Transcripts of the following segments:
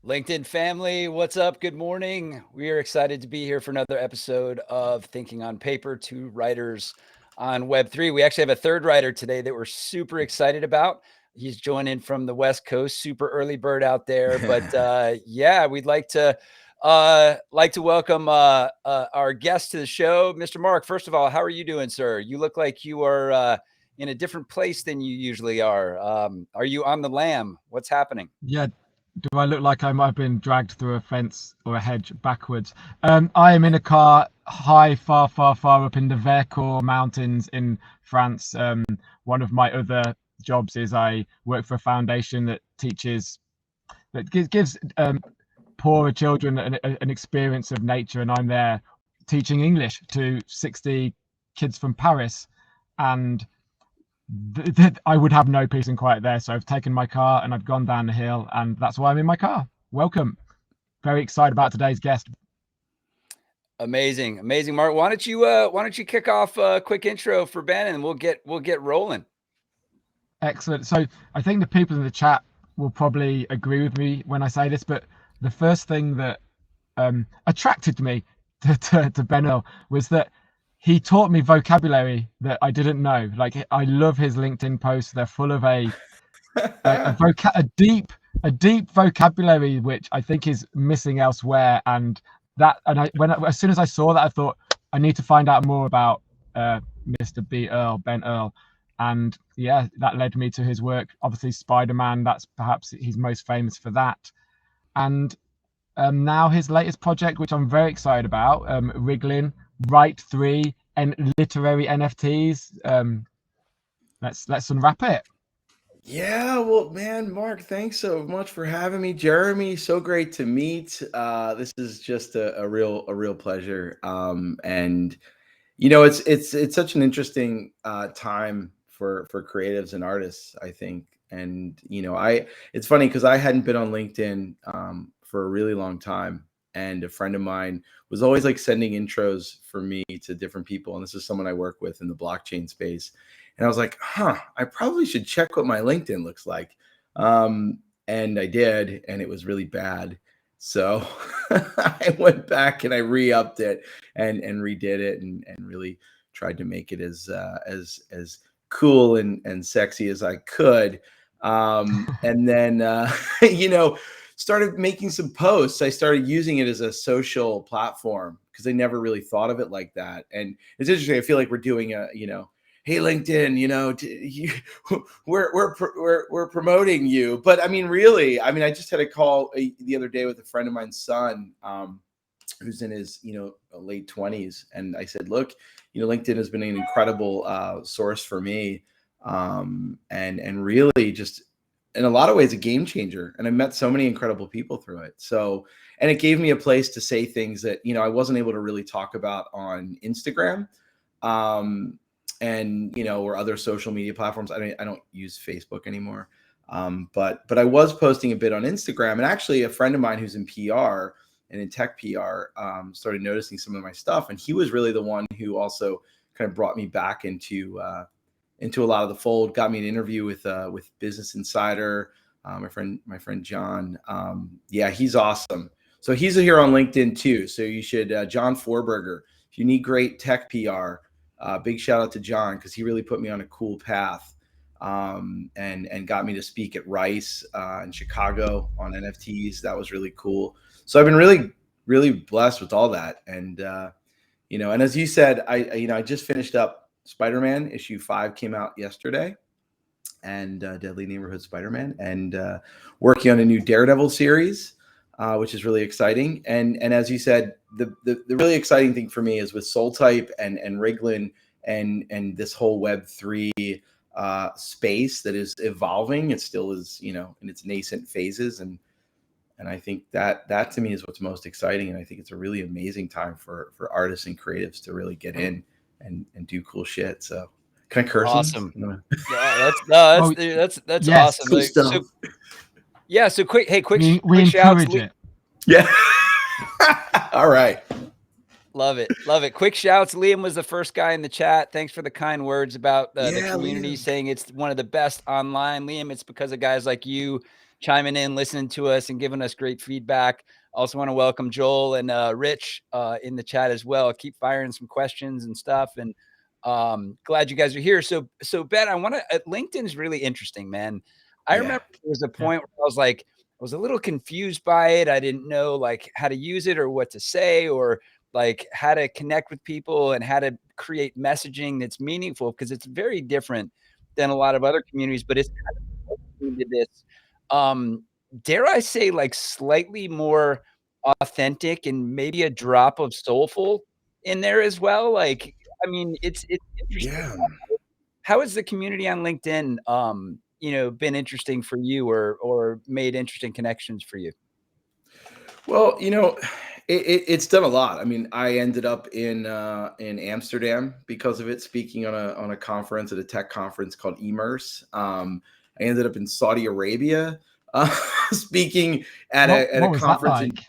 LinkedIn family, what's up? Good morning. We are excited to be here for another episode of Thinking on Paper, two writers on Web3. We actually have a third writer today that we're super excited about. He's joining from the West Coast, super early bird out there. But yeah, we'd like to welcome our guest to the show, Mr. Mark. First of all, how are you doing, sir? You look like you are in a different place than you usually are. Are you on the lam? What's happening? Yeah, do I look like I might have been dragged through a fence or a hedge backwards? I am in a car far, far, far up in the Vercors mountains in France. One of my other jobs is I work for a foundation that gives poorer children an experience of nature, and I'm there teaching English to 60 kids from Paris, and I would have no peace and quiet there. So I've taken my car and I've gone down the hill, and that's why I'm in my car. Welcome. Very excited about today's guest. Amazing, amazing, Mark. Why don't you kick off a quick intro for Ben, and we'll get rolling. Excellent. So I think the people in the chat will probably agree with me when I say this, but the first thing that attracted me to B.Earl was that he taught me vocabulary that I didn't know. Like, I love his LinkedIn posts. They're full of a deep vocabulary, which I think is missing elsewhere. And as soon as I saw that, I thought I need to find out more about Mr. Ben Earl. And yeah, that led me to his work. Obviously, Spiderman. That's perhaps he's most famous for that. And now his latest project, which I'm very excited about, RIGLAN, Write3, and literary NFTs. Let's unwrap it. Yeah, well, man, Mark, thanks so much for having me. Jeremy, so great to meet. This is just a real pleasure. And it's such an interesting time for creatives and artists, I think. And it's funny because I hadn't been on LinkedIn for a really long time, and a friend of mine was always like sending intros for me to different people, and this is someone I work with in the blockchain space. And I was like, I probably should check what my LinkedIn looks like. And I did, and it was really bad. So I went back and I re-upped it and redid it and really tried to make it as cool and sexy as I could. And then, started making some posts. I started using it as a social platform because I never really thought of it like that. And it's interesting. I feel like we're doing hey, LinkedIn, we're promoting you. But I mean, really, I just had a call the other day with a friend of mine's son, who's in his, late 20s. And I said, look, LinkedIn has been an incredible source for me. And really just in a lot of ways a game changer. And I met so many incredible people through it. So, and it gave me a place to say things that, I wasn't able to really talk about on Instagram. And or other social media platforms. I don't use Facebook anymore, but I was posting a bit on Instagram. And actually, a friend of mine who's in PR and in tech PR started noticing some of my stuff, and he was really the one who also kind of brought me back into a lot of the fold. Got me an interview with Business Insider, my friend John. Yeah, he's awesome. So he's here on LinkedIn too. So you should John Forberger. If you need great tech PR. Big shout out to John because he really put me on a cool path and got me to speak at Rice in Chicago on NFTs. That was really cool. So I've been really, really blessed with all that. And, and as you said, I just finished up Spiderman. Issue 5 came out yesterday, and Deadly Neighborhood Spiderman, and working on a new Daredevil series. Which is really exciting. And as you said, the really exciting thing for me is with SoulType and RIGLAN and this whole Web3 space that is evolving. It still is, in its nascent phases. And I think that to me is what's most exciting. And I think it's a really amazing time for artists and creatives to really get in and do cool shit. So can I curse? Awesome. Yeah, that's yes, awesome. Cool stuff. Yeah. So quick we shouts. Encourage it. Yeah. All right. Love it. Quick shouts. Liam was the first guy in the chat. Thanks for the kind words about the community, Liam, saying it's one of the best online. Liam, it's because of guys like you chiming in, listening to us, and giving us great feedback. Also want to welcome Joel and Rich in the chat as well. Keep firing some questions and stuff. And glad you guys are here. So Ben, I want to, LinkedIn is really interesting, man. I remember there was a point where I was a little confused by it. I didn't know like how to use it or what to say, or like how to connect with people and how to create messaging that's meaningful, because it's very different than a lot of other communities, but it's kind of into this, dare I say, like slightly more authentic and maybe a drop of soulful in there as well. Like, I mean, it's interesting. Yeah. How has the community on LinkedIn, been interesting for you, or made interesting connections for you? Well, it's done a lot. I mean, I ended up in Amsterdam because of it, speaking on a conference, at a tech conference called Immerse. I ended up in Saudi Arabia, speaking at a conference.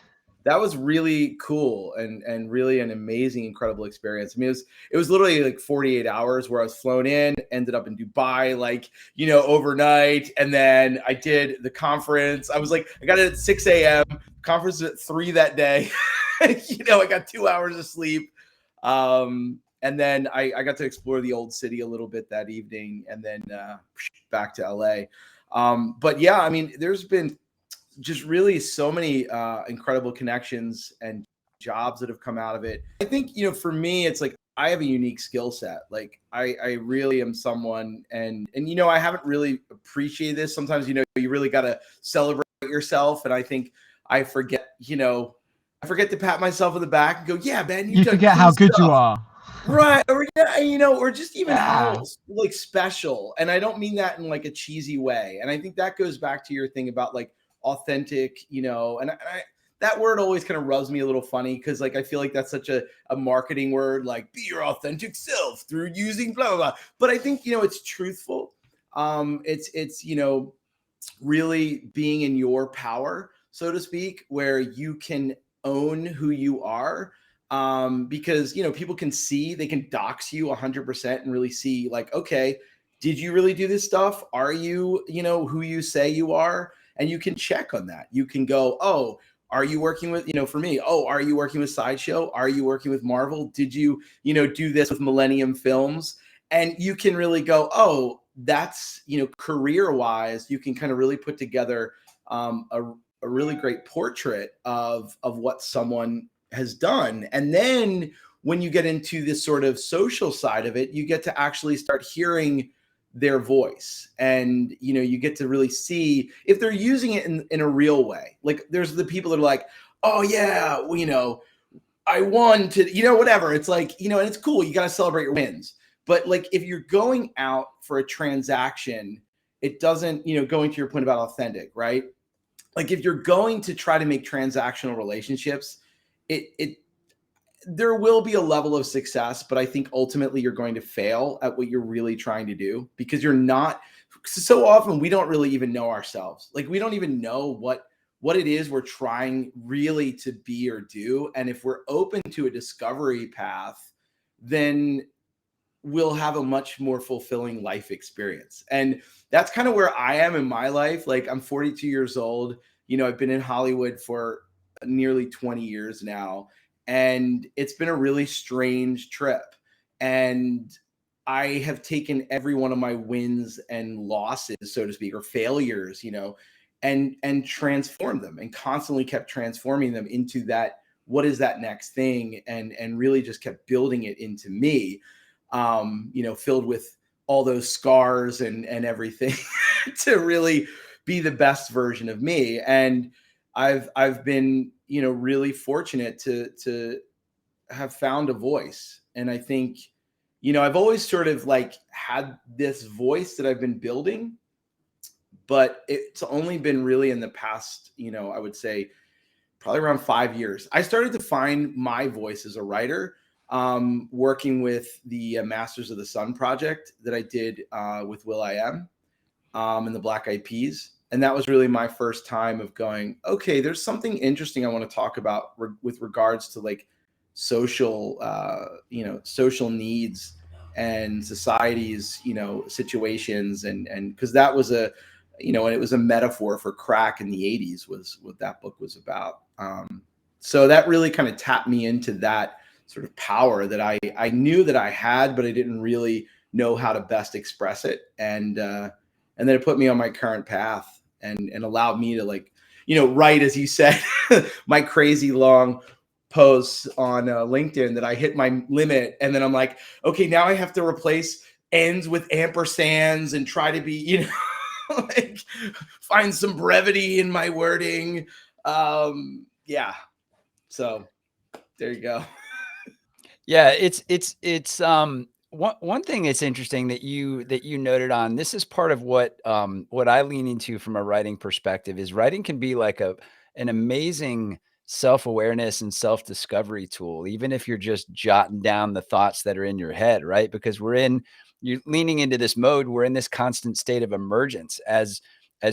That was really cool and really an amazing, incredible experience. I mean, it was literally like 48 hours where I was flown in, ended up in Dubai, like, overnight. And then I did the conference. I got it at 6 a.m. Conference at 3 that day. I got 2 hours of sleep. And then I got to explore the old city a little bit that evening, and then back to LA. But yeah, I mean, there's been just really so many incredible connections and jobs that have come out of it. I think, for me, it's like I have a unique skill set. Like I really am someone, and I haven't really appreciated this. Sometimes, you really got to celebrate yourself. And I think I forget to pat myself on the back and go, yeah, man, you forget how good you are. Right. Or, or just even how like special. And I don't mean that in like a cheesy way. And I think that goes back to your thing about like authentic, and I that word always kind of rubs me a little funny, because like I feel like that's such a marketing word, like be your authentic self through using blah blah blah. But I think it's truthful. It's really being in your power, so to speak, where you can own who you are. Because people can see, they can dox you 100% and really see like, okay, did you really do this stuff? Are you who you say you are? And you can check on that. You can go, oh, are you working with, for me, oh, are you working with Sideshow? Are you working with Marvel? Did you, do this with Millennium Films? And you can really go, oh, that's, career-wise, you can kind of really put together a really great portrait of what someone has done. And then when you get into this sort of social side of it, you get to actually start hearing their voice, and you get to really see if they're using it in a real way. Like there's the people that are like, oh yeah, well, I won to whatever. It's like, and it's cool, you got to celebrate your wins. But like if you're going out for a transaction, it doesn't, going to your point about authentic, right? Like if you're going to try to make transactional relationships, there will be a level of success, but I think ultimately you're going to fail at what you're really trying to do, because you're not. So often we don't really even know ourselves. Like we don't even know what it is we're trying really to be or do. And if we're open to a discovery path, then we'll have a much more fulfilling life experience. And that's kind of where I am in my life. Like I'm 42 years old. I've been in Hollywood for nearly 20 years now. And it's been a really strange trip. And I have taken every one of my wins and losses, so to speak, or failures, and transformed them, and constantly kept transforming them into that, what is that next thing? And really just kept building it into me, filled with all those scars and everything to really be the best version of me. And I've been, really fortunate to have found a voice. And I think, I've always sort of like had this voice that I've been building, but it's only been really in the past, I would say probably around 5 years. I started to find my voice as a writer, working with the Masters of the Sun project that I did with will.i.am and the Black Eyed Peas. And that was really my first time of going, okay, there's something interesting I want to talk about with regards to like social, social needs and society's, situations. And because that was and it was a metaphor for crack in the 80s was what that book was about. So that really kind of tapped me into that sort of power that I knew that I had, but I didn't really know how to best express it. And then it put me on my current path and allowed me to, like, write, as you said, my crazy long posts on LinkedIn that I hit my limit. And then I'm like, okay, now I have to replace ends with ampersands and try to be, like, find some brevity in my wording. Yeah. So there you go. Yeah, it's one thing that's interesting that you noted on. This is part of what I lean into from a writing perspective is writing can be like an amazing self-awareness and self-discovery tool, even if you're just jotting down the thoughts that are in your head, right? Because you're leaning into this mode, we're in this constant state of emergence as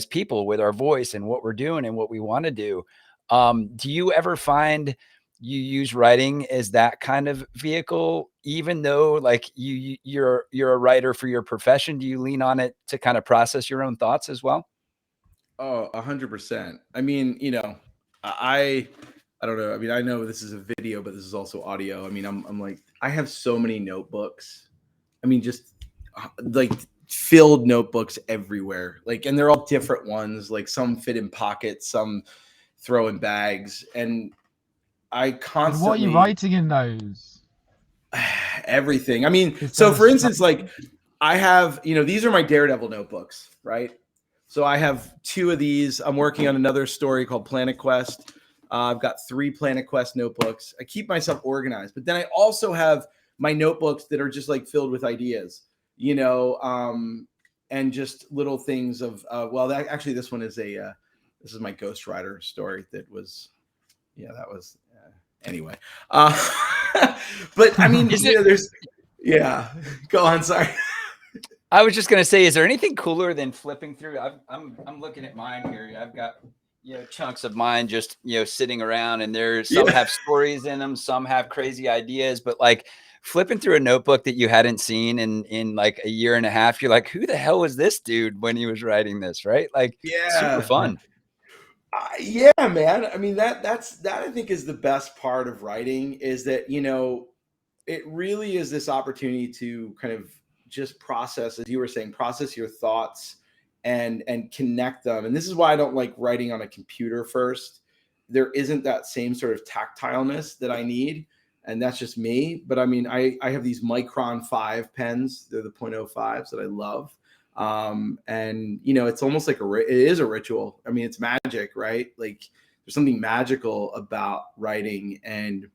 people with our voice and what we're doing and what we want to do. Do you ever find you use writing as that kind of vehicle, even though like you're a writer for your profession? Do you lean on it to kind of process your own thoughts as well? Oh, 100%. I mean, I don't know. I mean, I know this is a video, but this is also audio. I mean, I'm like, I have so many notebooks. I mean, just like filled notebooks everywhere. Like, and they're all different ones. Like, some fit in pockets, some throw in bags, and I constantly. What are you writing in those? Everything. I mean, Is so there a for instance, structure? like I have, these are my Daredevil notebooks, right? So I have 2 of these. I'm working on another story called Planet Quest. I've got 3 Planet Quest notebooks. I keep myself organized, but then I also have my notebooks that are just like filled with ideas, and just little things of, actually this one is this is my Ghost Rider story that was, that was, anyway. But I mean, go on. Sorry. I was just going to say, is there anything cooler than flipping through? I'm looking at mine here. I've got, chunks of mine just, sitting around, and some have stories in them. Some have crazy ideas, but like flipping through a notebook that you hadn't seen in like a year and a half, you're like, who the hell was this dude when he was writing this? Right. Like, super fun. Yeah, man. I mean, that I think is the best part of writing, is that, it really is this opportunity to kind of just process, as you were saying, process your thoughts and connect them. And this is why I don't like writing on a computer first. There isn't that same sort of tactileness that I need. And that's just me. But I mean, I have these Micron 5 pens. They're the .05s that I love. And it's almost like it is a ritual. I mean, it's magic, right? Like, there's something magical about writing and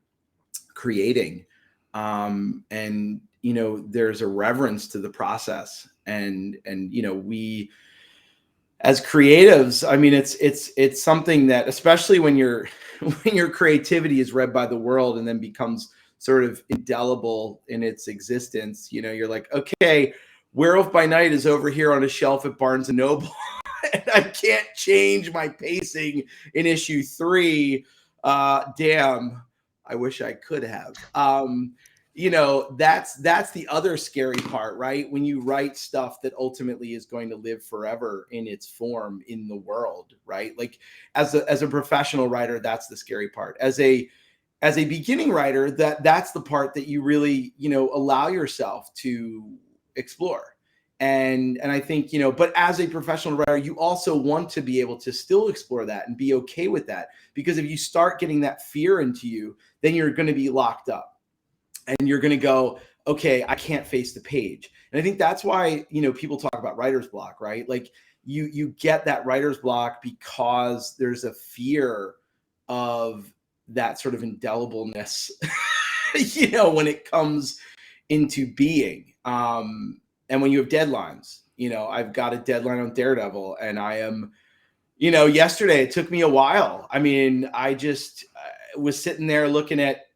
creating. And there's a reverence to the process, and we, as creatives, I mean, it's something that, especially when your creativity is read by the world and then becomes sort of indelible in its existence, you're like, okay, Werewolf by Night is over here on a shelf at Barnes and Noble, and I can't change my pacing in issue 3. Damn, I wish I could have. That's the other scary part, right? When you write stuff that ultimately is going to live forever in its form in the world, right? Like, as a professional writer, that's the scary part. As a beginning writer, that's the part that you really, allow yourself to explore. And I think, but as a professional writer, you also want to be able to still explore that and be okay with that. Because if you start getting that fear into you, then you're going to be locked up and you're going to go, okay, I can't face the page. And I think that's why, people talk about writer's block, right? Like, you get that writer's block because there's a fear of that sort of indelibleness, when it comes into being. And when you have deadlines, I've got a deadline on Daredevil, and I am, yesterday it took me a while. I mean, I just was sitting there looking at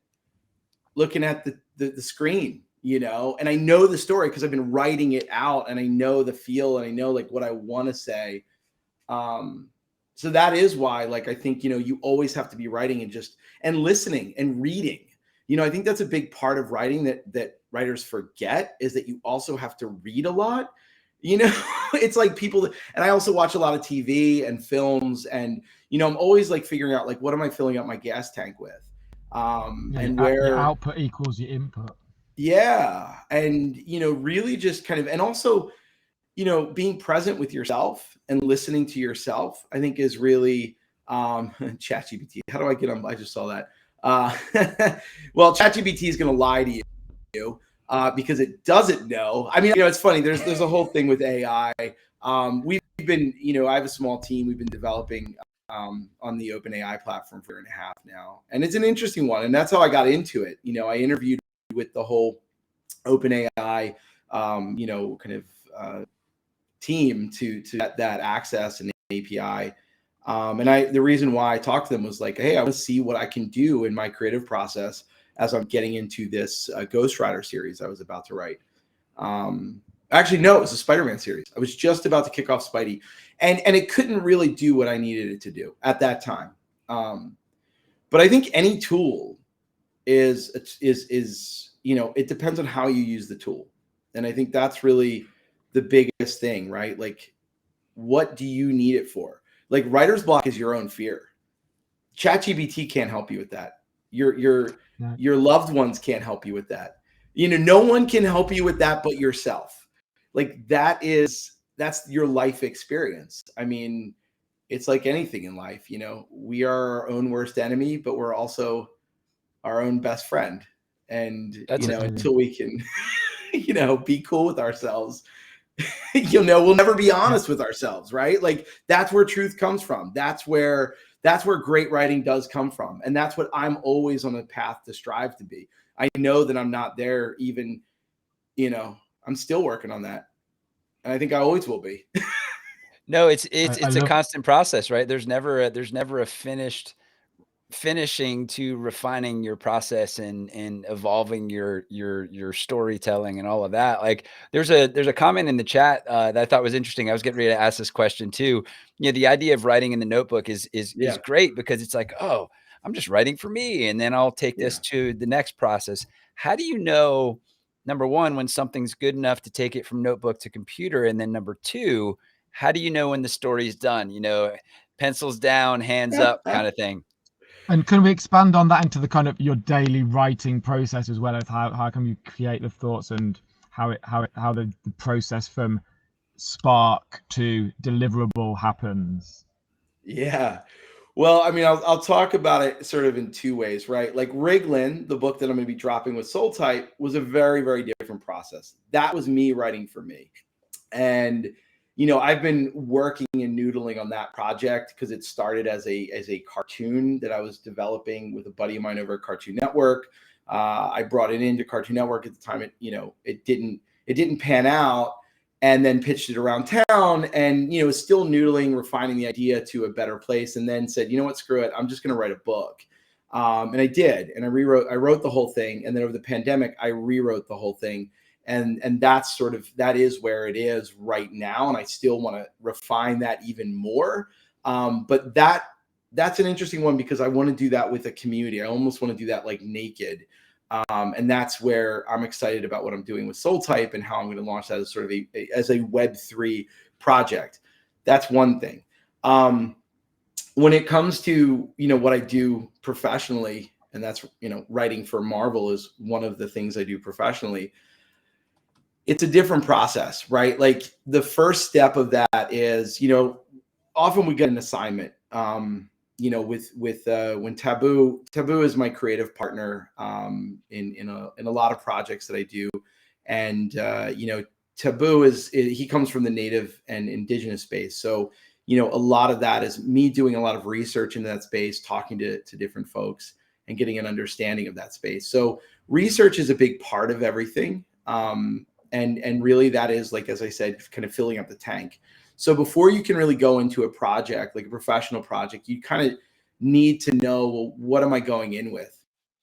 the screen, and I know the story because I've been writing it out, and I know the feel, and I know like what I want to say. So that is why, like, I think, you always have to be writing and listening and reading. I think that's a big part of writing that writers forget, is that you also have to read a lot. You know, it's like people, and I also watch a lot of TV and films, and I'm always like figuring out like what am I filling up my gas tank with, and Your where, output equals your input. yeah, and really just kind of, and also being present with yourself and listening to yourself, I think is really ChatGPT. How do I get on? I just saw that. Well, ChatGPT is going to lie to you because it doesn't know. I mean, it's funny. There's a whole thing with AI. We've been, I have a small team. We've been developing on the OpenAI platform for a year and a half now, and it's an interesting one. And that's how I got into it. I interviewed with the whole OpenAI, kind of team to that access and API. And the reason why I talked to them was like, hey, I want to see what I can do in my creative process as I'm getting into this Ghost Rider series I was about to write. Actually, no, it was a Spider-Man series. I was just about to kick off Spidey, and it couldn't really do what I needed it to do at that time. But I think any tool is it depends on how you use the tool, and I think that's really the biggest thing, right? Like, what do you need it for? Like, writer's block is your own fear. ChatGPT can't help you with that. Your loved ones can't help you with that. No one can help you with that but yourself. Like, that's your life experience. I mean, it's like anything in life, we are our own worst enemy, but we're also our own best friend. And, until we can, be cool with ourselves, we'll never be honest with ourselves, right? Like, that's where truth comes from. That's where great writing does come from. And that's what I'm always on a path to strive to be. I know that I'm not there even, I'm still working on that. And I think I always will be. No, it's a constant process, right? There's never a finishing to refining your process and evolving your storytelling and all of that. Like, there's a comment in the chat that I thought was interesting. I was getting ready to ask this question too. The idea of writing in the notebook is great, because it's like, oh, I'm just writing for me, and then I'll take this to the next process. How do you know, number one, when something's good enough to take it from notebook to computer, and then number two, how do you know when the story's done? Pencils down, hands up kind of thing. And can we expand on that into the kind of your daily writing process as well, as how can you create the thoughts and how the process from spark to deliverable happens? Yeah. Well, I mean, I'll talk about it sort of in two ways, right? Like, RIGLAN, the book that I'm going to be dropping with Soul Type, was a very, very different process. That was me writing for me. And I've been working and noodling on that project because it started as a cartoon that I was developing with a buddy of mine over at Cartoon Network. I brought it into Cartoon Network at the time. It didn't pan out, and then pitched it around town, and still noodling, refining the idea to a better place, and then said, what, screw it, I'm just going to write a book. And I did, and I wrote the whole thing, and then over the pandemic, I rewrote the whole thing. And that is where it is right now. And I still want to refine that even more. But that's an interesting one, because I want to do that with a community. I almost want to do that like naked. And that's where I'm excited about what I'm doing with Soul Type and how I'm going to launch that as sort of as a Web3 project. That's one thing. When it comes to, what I do professionally, and that's, writing for Marvel is one of the things I do professionally. It's a different process, right? Like, the first step of that is, often we get an assignment, with when Taboo is my creative partner, in a lot of projects that I do. And, Taboo he comes from the native and indigenous space. So, a lot of that is me doing a lot of research into that space, talking to different folks and getting an understanding of that space. So research is a big part of everything. And really that is, like, as I said, kind of filling up the tank. So before you can really go into a project, like a professional project, you kind of need to know, well, what am I going in with?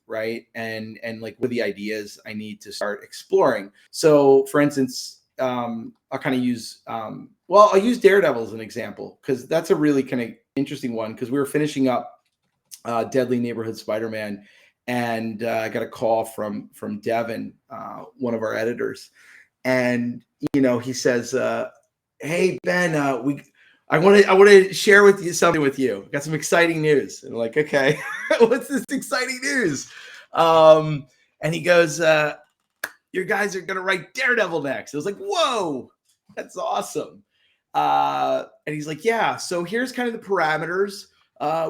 Right. And like, what are the ideas I need to start exploring? So for instance, I'll kind of use, I'll use Daredevil as an example, because that's a really kind of interesting one, because we were finishing up Deadly Neighborhood Spider-Man, and I got a call from Devin, one of our editors. and he says, "Hey Ben, I want to share with you something with you. Got some exciting news." And I'm like, "Okay, what's this exciting news?" And he goes, "Your guys are gonna write Daredevil next." I was like, "Whoa, that's awesome!" And he's like, "Yeah, so here's kind of the parameters.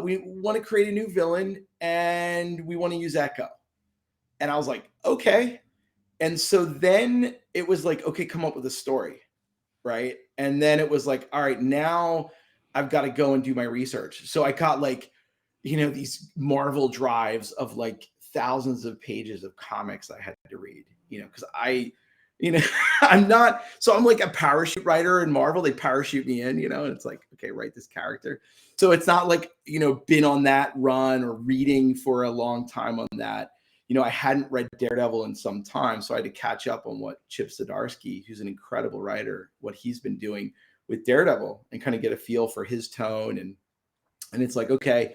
We want to create a new villain, and we want to use Echo." And I was like, "Okay." And so then it was like, "Okay, come up with a story." Right. And then it was like, all right, now I've got to go and do my research. So I got like, these Marvel drives of like thousands of pages of comics I had to read, because I'm not, so I'm like a parachute writer in Marvel. They parachute me in, and it's like, okay, write this character. So it's not like, been on that run or reading for a long time on that. I hadn't read Daredevil in some time, so I had to catch up on what Chip Zdarsky, who's an incredible writer, what he's been doing with Daredevil, and kind of get a feel for his tone. And it's like, okay,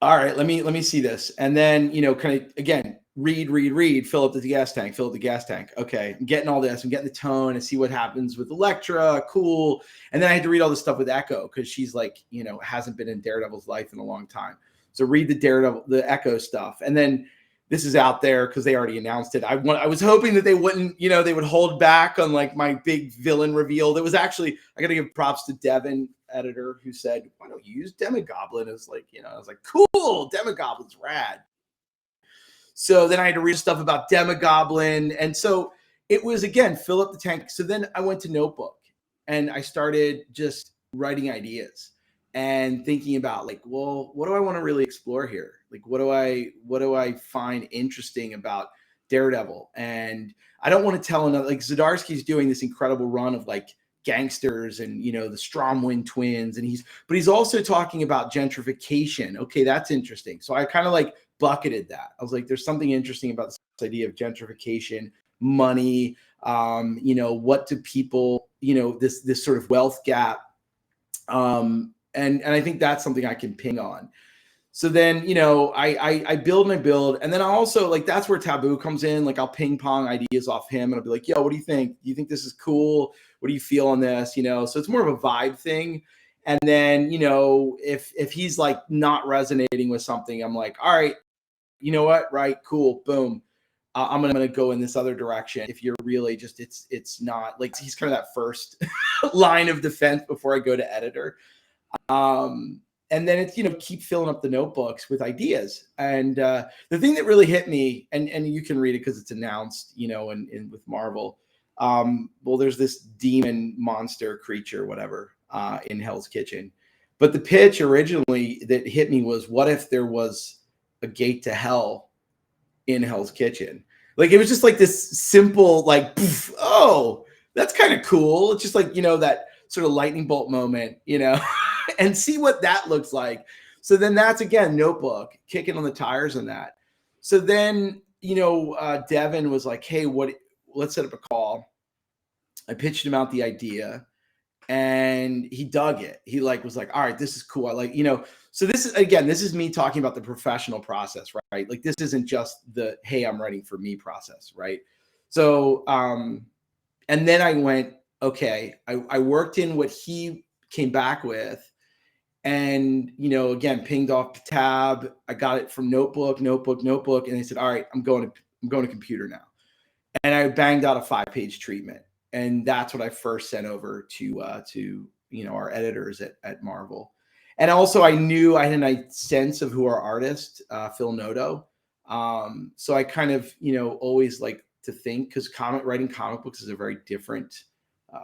all right, let me see this. And then, kind of again, read, fill up the gas tank. Okay, I'm getting all this. I'm getting the tone and see what happens with Elektra. Cool. And then I had to read all this stuff with Echo because she's like, hasn't been in Daredevil's life in a long time. So read the Echo stuff. And then this is out there because they already announced it. I was hoping that they wouldn't, they would hold back on like my big villain reveal. That was actually, I got to give props to Devin, editor, who said, "Why don't you use Demogoblin?" As like, I was like, cool, Demogoblin's rad. So then I had to read stuff about Demogoblin. And so it was, again, fill up the tank. So then I went to Notebook and I started just writing ideas and thinking about like, well, what do I want to really explore here? Like, what do I find interesting about Daredevil? And I don't want to tell another, like Zdarsky's doing this incredible run of like gangsters and, the Stromwind twins. And he's also talking about gentrification. Okay, that's interesting. So I kind of like bucketed that. I was like, there's something interesting about this idea of gentrification, money, what do people, this sort of wealth gap. And I think that's something I can ping on. So then, I build and I build. And then I also like, that's where Taboo comes in. Like I'll ping pong ideas off him and I'll be like, "Yo, what do you think? Do you think this is cool? What do you feel on this?" So it's more of a vibe thing. And then, if he's like not resonating with something, I'm like, all right, you know what? Right. Cool. Boom. I'm going to go in this other direction. If you're really just, it's not like, he's kind of that first line of defense before I go to editor. And then it's, keep filling up the notebooks with ideas. And the thing that really hit me, and you can read it because it's announced, in with Marvel. Well, there's this demon monster creature, whatever, in Hell's Kitchen. But the pitch originally that hit me was, what if there was a gate to hell in Hell's Kitchen? Like, it was just like this simple, like, poof, oh, that's kind of cool. It's just like, that sort of lightning bolt moment, and see what that looks like. So then that's, again, Notebook, kicking on the tires on that. So then, Devin was like, "Hey, let's set up a call." I pitched him out the idea and he dug it. He was like, "All right, this is cool. I like, so this is me talking about the professional process, right? Like, this isn't just the, hey, I'm writing for me process. Right. So, and then I went, okay, I worked in what he came back with. And, again, pinged off Tab. I got it from Notebook. And they said, "All right, I'm going to computer now." And I banged out a 5-page treatment. And that's what I first sent over to our editors at Marvel. And also I knew I had a sense of who our artist, Phil Noto. So I kind of, always like to think, because writing comic books is a very different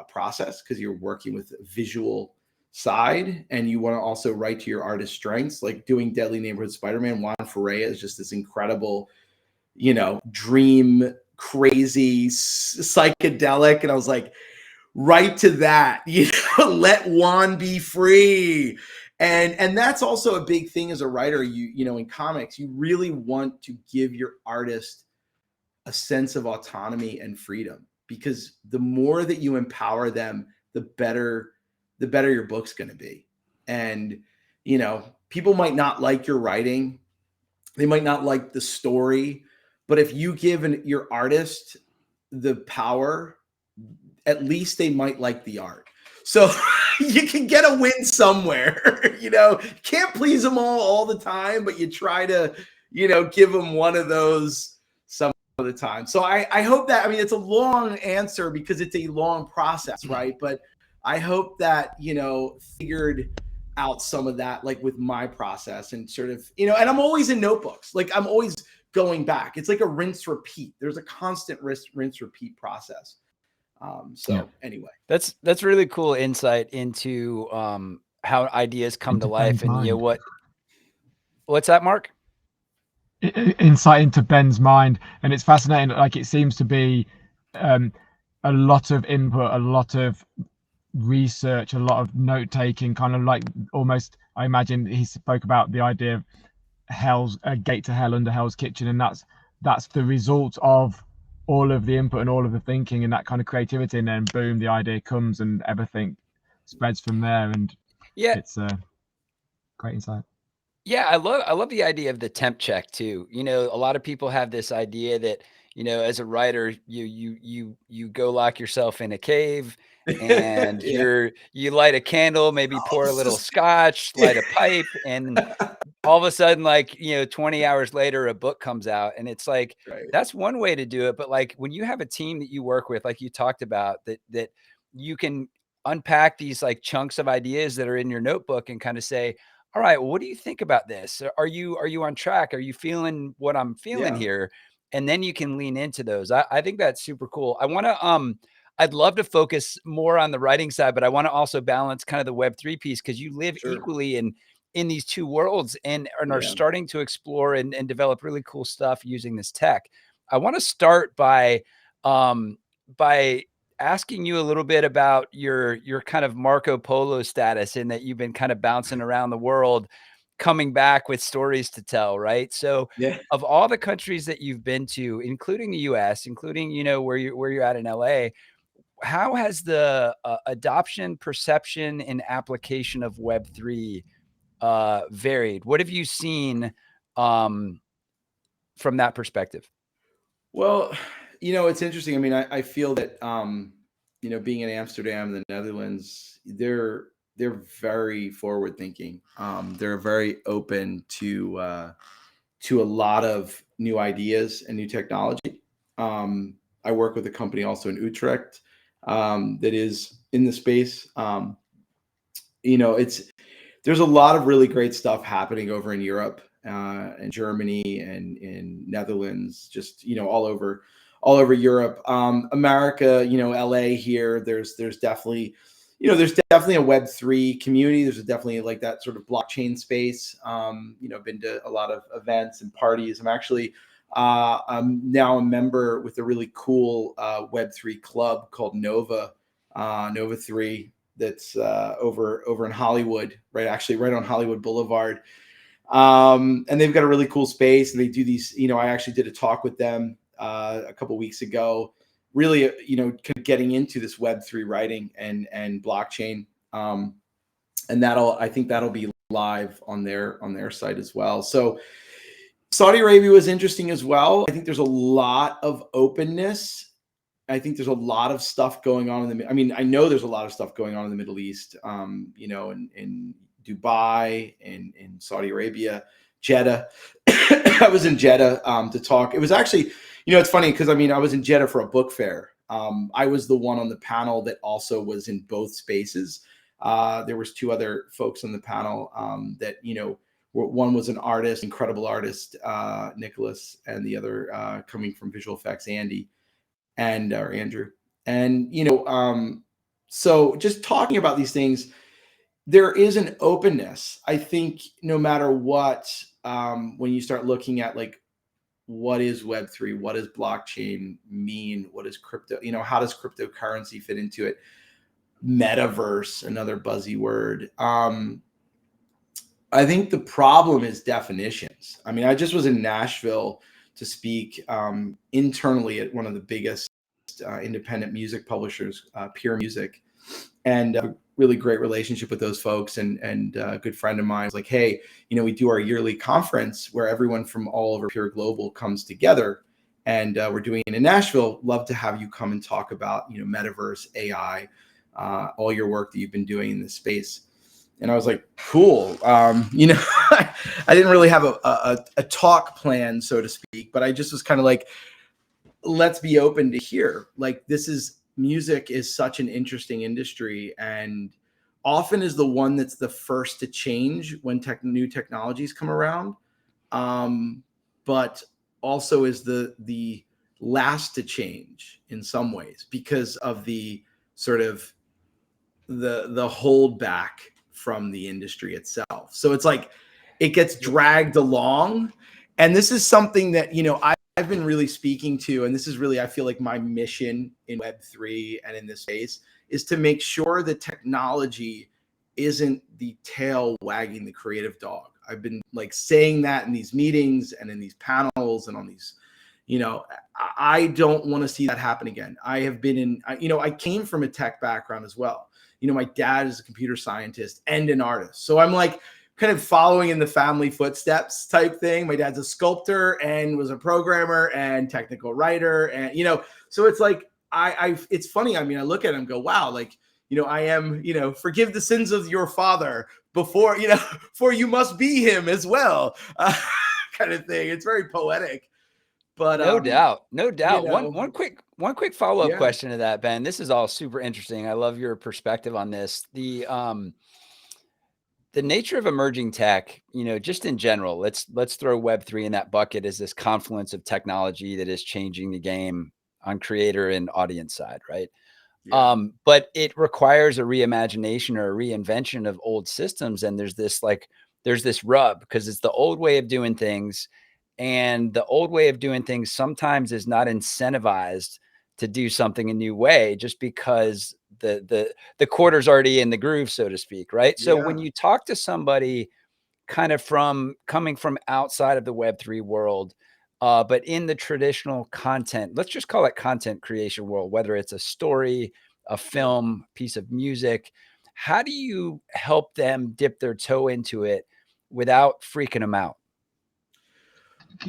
process, because you're working with visual side and you want to also write to your artist's strengths. Like doing Deadly Neighborhood Spider-Man, Juan Ferreira is just this incredible, dream, crazy, psychedelic. And I was like, right to that, let Juan be free. And that's also a big thing as a writer. In comics, you really want to give your artist a sense of autonomy and freedom, because the more that you empower them, the better your book's going to be. And, people might not like your writing. They might not like the story, but if you give your artist the power at least they might like the art. So you can get a win somewhere. You know, can't please them all the time, but you try to, you know, give them one of those some of the time. So I hope that, I mean, it's a long answer because it's a long process, right? But I hope that, you know, figured out some of that, like with my process and sort of, you know, and I'm always in notebooks. Like I'm always going back. It's like a rinse repeat. There's a constant rinse repeat process. Anyway, that's really cool insight into how ideas come to life, and you know what's that, Mark? Insight into Ben's mind, and it's fascinating. Like it seems to be a lot of input, a lot of research, a lot of note taking, kind of like almost, I imagine he spoke about the idea of hell's gate to hell under Hell's Kitchen, and that's the result of all of the input and all of the thinking and that kind of creativity, and then boom, the idea comes and everything spreads from there. And yeah, it's a great insight. Yeah, I love the idea of the temp check too. You know, a lot of people have this idea that, you know, as a writer, you go lock yourself in a cave and yeah. you light a candle, maybe pour a little scotch, light a pipe, and all of a sudden, like, you know, 20 hours later, a book comes out. And it's like, Right. that's one way to do it. But like when you have a team that you work with, like you talked about, that you can unpack these like chunks of ideas that are in your notebook and kind of say, all right, well, what do you think about this? Are you on track? Are you feeling what I'm feeling Yeah. here? And then you can lean into those. I think that's super cool. I'd love to focus more on the writing side, but I want to also balance kind of the Web3 piece, because you live Sure. equally in these two worlds, and are Yeah. starting to explore and develop really cool stuff using this tech. I want to start by asking you a little bit about your kind of Marco Polo status, in that you've been kind of bouncing around the world, coming back with stories to tell, right? So Yeah. of all the countries that you've been to, including the US, including, you know, where you're at in LA, how has the adoption, perception, and application of Web3 varied? What have you seen from that perspective? Well, you know, it's interesting. I mean, I feel that, you know, being in Amsterdam, the Netherlands, they're very forward thinking. They're very open to a lot of new ideas and new technology. I work with a company also in Utrecht that is in the space. You know, there's a lot of really great stuff happening over in Europe, and Germany, and in Netherlands, just, you know, all over Europe. America, you know, LA here, there's definitely, you know, there's definitely a Web3 community. There's definitely like that sort of blockchain space. You know, been to a lot of events and parties. I'm now a member with a really cool Web3 club called Nova 3, that's over in Hollywood, right? Actually, right on Hollywood Boulevard. And they've got a really cool space, and they do these, you know, I actually did a talk with them a couple weeks ago, really, you know, kind of getting into this Web3 writing and blockchain. And I think that'll be live on their site as well. So Saudi Arabia was interesting as well. I think there's a lot of openness. I think there's a lot of stuff going on I know there's a lot of stuff going on in the Middle East, you know, in Dubai, and in Saudi Arabia, Jeddah. I was in Jeddah to talk. It was actually, you know, it's funny because, I mean, I was in Jeddah for a book fair. I was the one on the panel that also was in both spaces. There was two other folks on the panel that, you know, one was an artist, incredible artist, Nicholas, and the other coming from visual effects, Andy. Or Andrew. And, you know, so just talking about these things, there is an openness. I think no matter what, when you start looking at like, what is Web3, what does blockchain mean, what is crypto, you know, how does cryptocurrency fit into it? Metaverse, another buzzy word. I think the problem is definitions. I mean, I just was in Nashville to speak internally at one of the biggest independent music publishers, Pure Music, and a really great relationship with those folks. And a good friend of mine was like, hey, you know, we do our yearly conference where everyone from all over Pure Global comes together. and we're doing it in Nashville. Love to have you come and talk about, you know, metaverse, AI, all your work that you've been doing in this space. And I was like, cool. You know, I didn't really have a talk plan, so to speak, but I just was kind of like, let's be open to hear. Like, music is such an interesting industry, and often is the one that's the first to change when new technologies come around, but also is the last to change in some ways because of the sort of the holdback from the industry itself. So it's like it gets dragged along, and this is something that, you know, I've been really speaking to, and this is really, I feel like, my mission in Web3 and in this space is to make sure that technology isn't the tail wagging the creative dog. I've been like saying that in these meetings and in these panels and on these, you know, I don't want to see that happen again. I have been you know, I came from a tech background as well. You know, my dad is a computer scientist and an artist. So I'm like kind of following in the family footsteps type thing. My dad's a sculptor and was a programmer and technical writer. And, you know, so it's like, it's funny. I mean, I look at him and go, wow, like, you know, I am, you know, forgive the sins of your father before, you know, for you must be him as well, kind of thing. It's very poetic. But no doubt. You know, one quick follow-up question to that, Ben. This is all super interesting. I love your perspective on this. The nature of emerging tech, you know, just in general, let's throw Web3 in that bucket as this confluence of technology that is changing the game on creator and audience side, right? Yeah. But it requires a reimagination or a reinvention of old systems. And there's this rub because it's the old way of doing things. And the old way of doing things sometimes is not incentivized to do something a new way just because the quarter's already in the groove, so to speak, right? So when you talk to somebody kind of coming from outside of the Web3 world, but in the traditional content, let's just call it content creation world, whether it's a story, a film, piece of music, how do you help them dip their toe into it without freaking them out?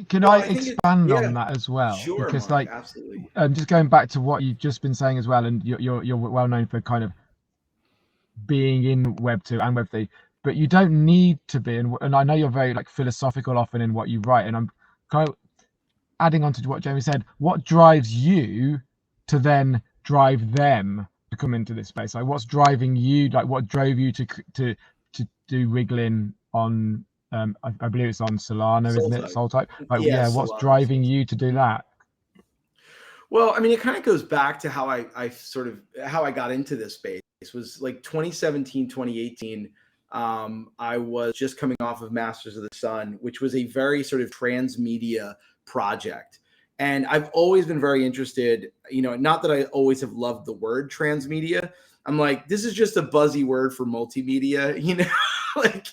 Can I expand on that as well? Sure, because Mark, like, absolutely. Just going back to what you've just been saying as well, and you're well known for kind of being in Web 2 and Web 3, but you don't need to be. And I know you're very like philosophical often in what you write, and I'm kind of adding on to what Jamie said. What drives you to then drive them to come into this space? Like, what's driving you? Like, what drove you to do RIGLAN on? I believe it's on Solana, isn't it? Soul Type. Like, yeah, what's driving you to do that? Well, I mean, it kind of goes back to how I got into this space. It was like 2017, 2018. I was just coming off of Masters of the Sun, which was a very sort of transmedia project. And I've always been very interested, you know, not that I always have loved the word transmedia. I'm like, this is just a buzzy word for multimedia, you know, like,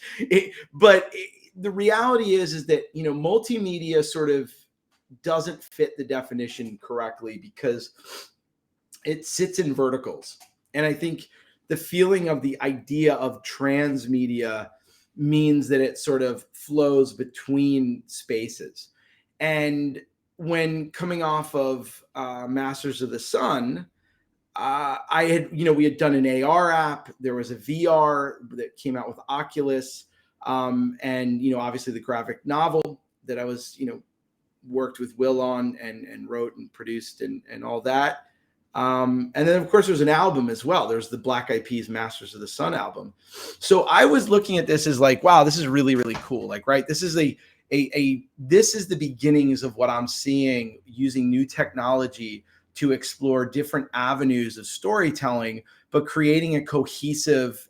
the reality is that, you know, multimedia sort of doesn't fit the definition correctly because it sits in verticals. And I think the feeling of the idea of transmedia means that it sort of flows between spaces. And when coming off of Masters of the Sun, we had done an AR app. There was a VR that came out with Oculus. And, you know, obviously the graphic novel that I was, you know, worked with Will on and wrote and produced and all that. And then of course there's an album as well. There's the Black Eyed Peas Masters of the Sun album. So I was looking at this as like, wow, this is really, really cool. Like, right. This is this is the beginnings of what I'm seeing using new technology to explore different avenues of storytelling, but creating a cohesive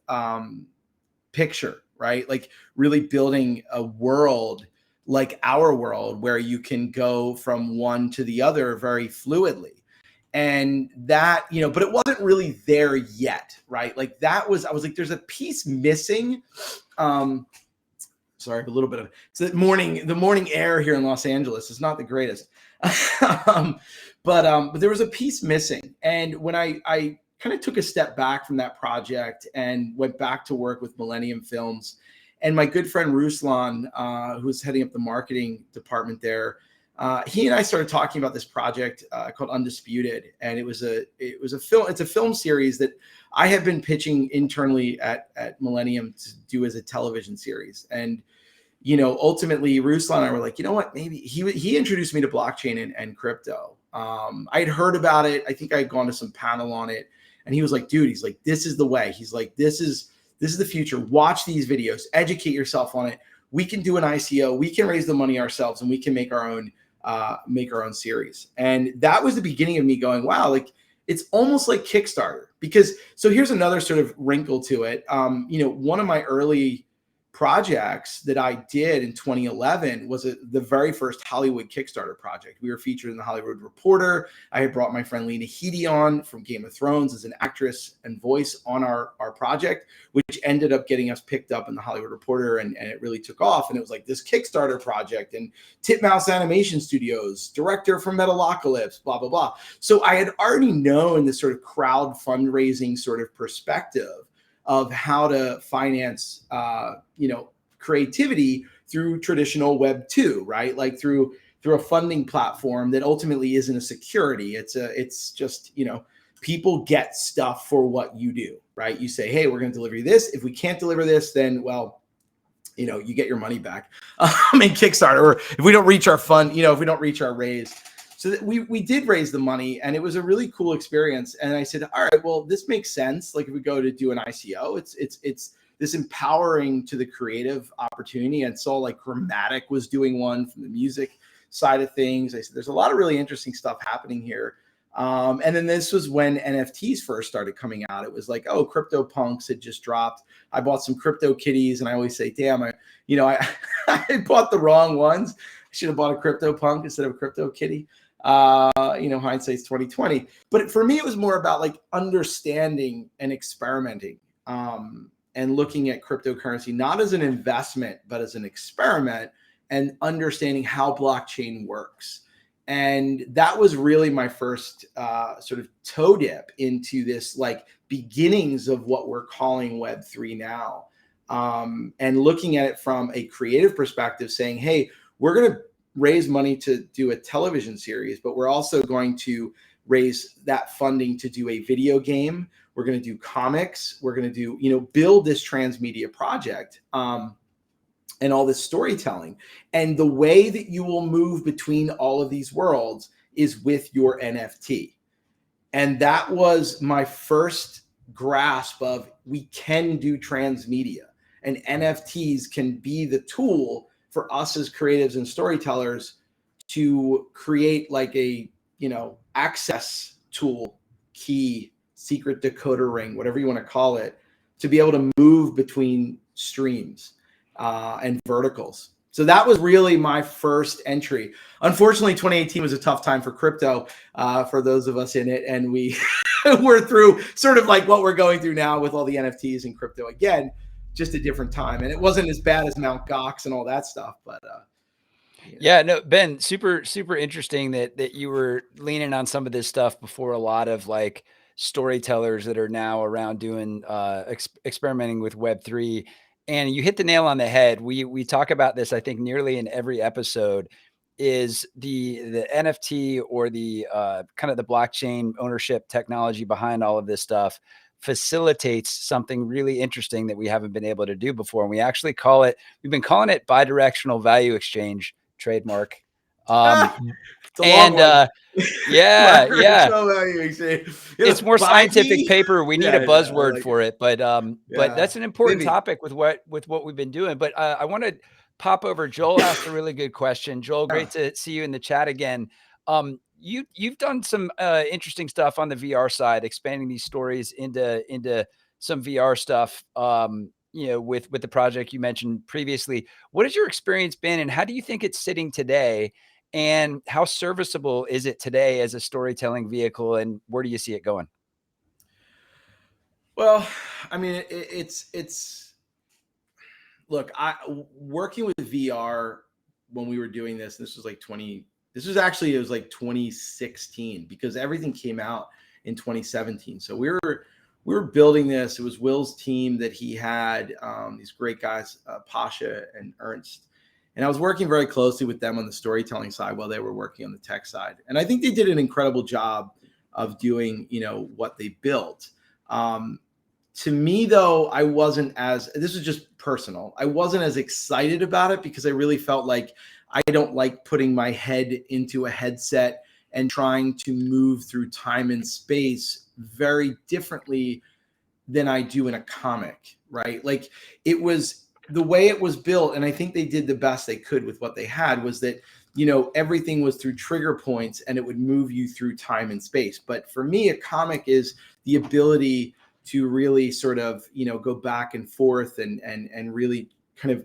picture, right? Like really building a world like our world where you can go from one to the other very fluidly. And that, you know, but it wasn't really there yet, right? Like I was like, there's a piece missing. Sorry, a little bit of it's the morning air here in Los Angeles is not the greatest. But there was a piece missing. And when I kind of took a step back from that project and went back to work with Millennium Films, and my good friend Ruslan, who's heading up the marketing department there, he and I started talking about this project called Undisputed, and it was a film. It's a film series that I have been pitching internally at Millennium to do as a television series. And ultimately, Ruslan and I were like, you know what? Maybe he introduced me to blockchain and crypto. I had heard about it. I think I had gone to some panel on it, and he was like, dude, he's like, this is the way. He's like, this is the future. Watch these videos, educate yourself on it. We can do an ICO. We can raise the money ourselves, and we can make our own series. And that was the beginning of me going, wow, like it's almost like Kickstarter. Because so here's another sort of wrinkle to it. One of my early projects that I did in 2011 was the very first Hollywood Kickstarter project. We were featured in the Hollywood Reporter. I had brought my friend Lena Headey on from Game of Thrones as an actress and voice on our project, which ended up getting us picked up in the Hollywood Reporter, and it really took off. And it was like this Kickstarter project, and Titmouse Animation Studios, director from Metalocalypse, blah, blah, blah. So I had already known this sort of crowd fundraising sort of perspective of how to finance, creativity through traditional Web 2, right? Like through a funding platform that ultimately isn't a security. It's just, people get stuff for what you do, right? You say, hey, we're going to deliver you this. If we can't deliver this, then, well, you get your money back in Kickstarter. Or if we don't reach our fund, if we don't reach our raise. So that we did raise the money, and it was a really cool experience. And I said, all right, well, this makes sense. Like if we go to do an ICO, it's this empowering to the creative opportunity. And saw like Grammatic was doing one from the music side of things. I said, there's a lot of really interesting stuff happening here. And then this was when NFTs first started coming out. It was like, oh, CryptoPunks had just dropped. I bought some Crypto Kitties, and I always say, damn, I bought the wrong ones. I should have bought a CryptoPunk instead of a Crypto Kitty. Hindsight's 2020. But for me, it was more about like understanding and experimenting, and looking at cryptocurrency not as an investment, but as an experiment, and understanding how blockchain works. And that was really my first sort of toe dip into this like beginnings of what we're calling Web3 now, and looking at it from a creative perspective, saying, hey, we're going to raise money to do a television series, but we're also going to raise that funding to do a video game. We're going to do comics. We're going to do, build this transmedia project, and all this storytelling. And the way that you will move between all of these worlds is with your NFT. And that was my first grasp of, we can do transmedia, and NFTs can be the tool for us as creatives and storytellers to create like a, access tool, key, secret decoder ring, whatever you want to call it, to be able to move between streams and verticals. So that was really my first entry. Unfortunately, 2018 was a tough time for crypto for those of us in it. And we were through sort of like what we're going through now with all the NFTs and crypto again, just a different time. And it wasn't as bad as Mt. Gox and all that stuff, but yeah, no, Ben, super, super interesting that you were leaning on some of this stuff before a lot of like storytellers that are now around doing experimenting with Web3. And you hit the nail on the head. We talk about this, I think, nearly in every episode, is the NFT or the kind of the blockchain ownership technology behind all of this stuff facilitates something really interesting that we haven't been able to do before. And we've been calling it bidirectional value exchange, trademark. it's a long one. Yeah. It's more Bi-E? scientific paper. We need a buzzword like for it, but that's an important maybe. topic with what we've been doing. But I want to pop over. Joel asked a really good question. Joel, great to see you in the chat again. You've done some interesting stuff on the VR side, expanding these stories into some VR stuff. With the project you mentioned previously. What has your experience been, and how do you think it's sitting today? And how serviceable is it today as a storytelling vehicle, and where do you see it going? Well, I mean, it's look, working with VR when we were doing this was like it was like 2016, because everything came out in 2017. So we were building this. It was Will's team that he had, these great guys, Pasha and Ernst. And I was working very closely with them on the storytelling side while they were working on the tech side. And I think they did an incredible job of doing, what they built. To me, though, I wasn't this is just personal. I wasn't as excited about it because I really felt like I don't like putting my head into a headset and trying to move through time and space very differently than I do in a comic, right? Like, it was the way it was built. And I think they did the best they could with what they had, was that, everything was through trigger points and it would move you through time and space. But for me, a comic is the ability to really sort of, go back and forth and really kind of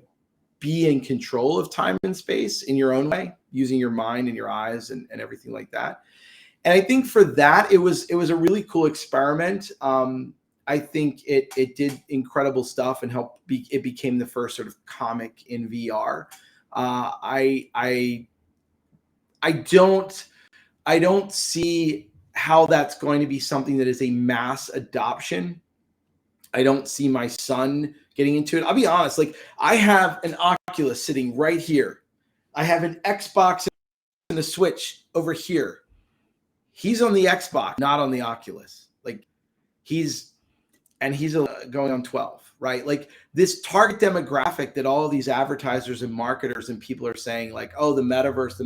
be in control of time and space in your own way, using your mind and your eyes and everything like that. And I think for that, it was a really cool experiment. I think it did incredible stuff and it became the first sort of comic in VR. I don't see how that's going to be something that is a mass adoption. I don't see my son getting into it. I'll be honest, like, I have an Oculus sitting right here. I have an Xbox and a Switch over here. He's on the Xbox, not on the Oculus. Like, he's going on 12, right? Like, this target demographic that all of these advertisers and marketers and people are saying, like, oh, the metaverse,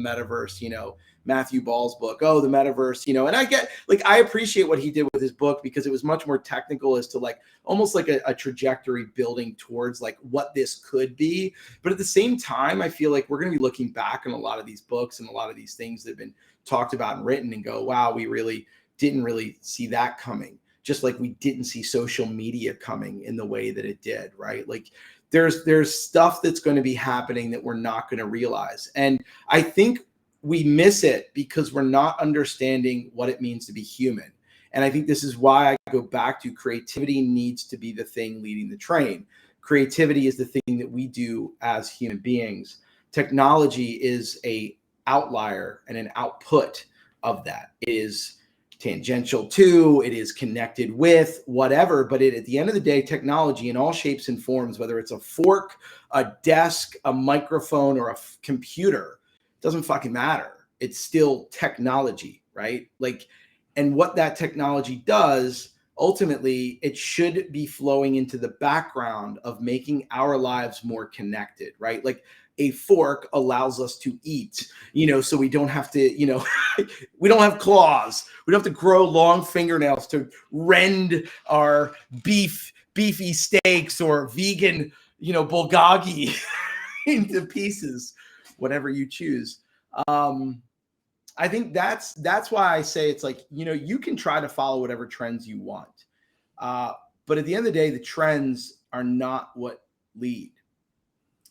Matthew Ball's book, oh, the metaverse, and I get, like, I appreciate what he did with his book because it was much more technical as to, like, almost like a trajectory building towards, like, what this could be. But at the same time, I feel like we're going to be looking back on a lot of these books and a lot of these things that have been talked about and written and go, wow, we really didn't really see that coming. Just like we didn't see social media coming in the way that it did, right? Like, there's stuff that's going to be happening that we're not going to realize. And I think we miss it because we're not understanding what it means to be human. And I think this is why I go back to creativity needs to be the thing leading the train. Creativity is the thing that we do as human beings. Technology is a outlier and an output of that. It is tangential to, it is connected with, whatever. But at the end of the day, technology in all shapes and forms, whether it's a fork, a desk, a microphone, or a computer, doesn't fucking matter. It's still technology, right? Like, and what that technology does, ultimately, it should be flowing into the background of making our lives more connected, right? Like, a fork allows us to eat, so we don't have to, we don't have claws. We don't have to grow long fingernails to rend our beefy steaks or vegan, bulgogi into pieces, whatever you choose. I think that's why I say it's like, you can try to follow whatever trends you want. But at the end of the day, the trends are not what lead.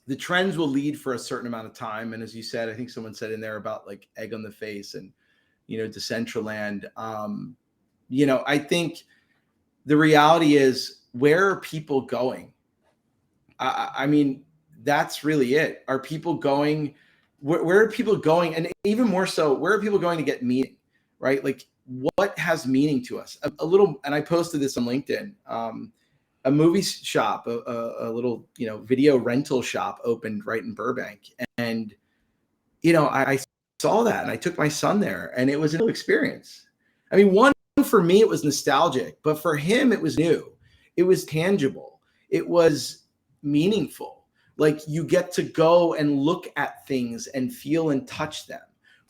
The trends will lead for a certain amount of time. And as you said, I think someone said in there about, like, egg on the face and, Decentraland. I think the reality is, where are people going? I mean, that's really it. Are people going, where are people going? And even more so, where are people going to get meaning, right? Like, what has meaning to us? A little, and I posted this on LinkedIn, a movie shop, a little, video rental shop opened right in Burbank. And, I saw that and I took my son there and it was a new experience. I mean, one, for me, it was nostalgic, but for him, it was new. It was tangible. It was meaningful. Like, you get to go and look at things and feel and touch them,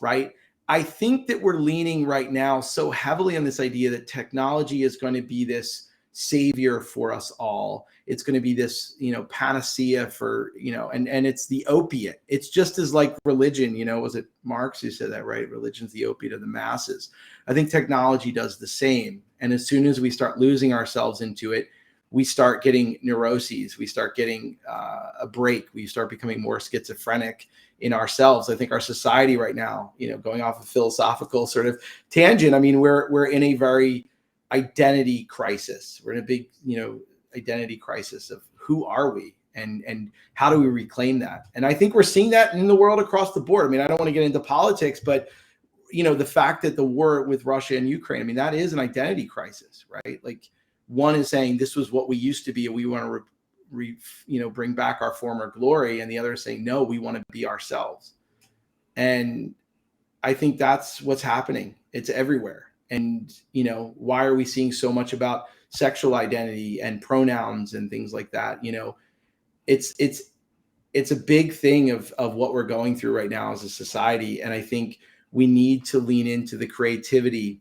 right? I think that we're leaning right now so heavily on this idea that technology is going to be this savior for us all. It's going to be this, panacea for, and it's the opiate. It's just as like religion, was it Marx who said that, right? Religion's the opiate of the masses. I think technology does the same. And as soon as we start losing ourselves into it, we start getting neuroses. We start getting a break. We start becoming more schizophrenic in ourselves. I think our society right now, going off a philosophical sort of tangent, I mean, we're in a very identity crisis. We're in a big, identity crisis of who are we and how do we reclaim that? And I think we're seeing that in the world across the board. I mean, I don't want to get into politics, but the fact that the war with Russia and Ukraine, I mean, that is an identity crisis, right? Like, one is saying this was what we used to be and we want to bring back our former glory, and the other is saying, no, we want to be ourselves. And I think that's what's happening. It's everywhere. And, why are we seeing so much about sexual identity and pronouns and things like that? It's a big thing of what we're going through right now as a society. And I think we need to lean into the creativity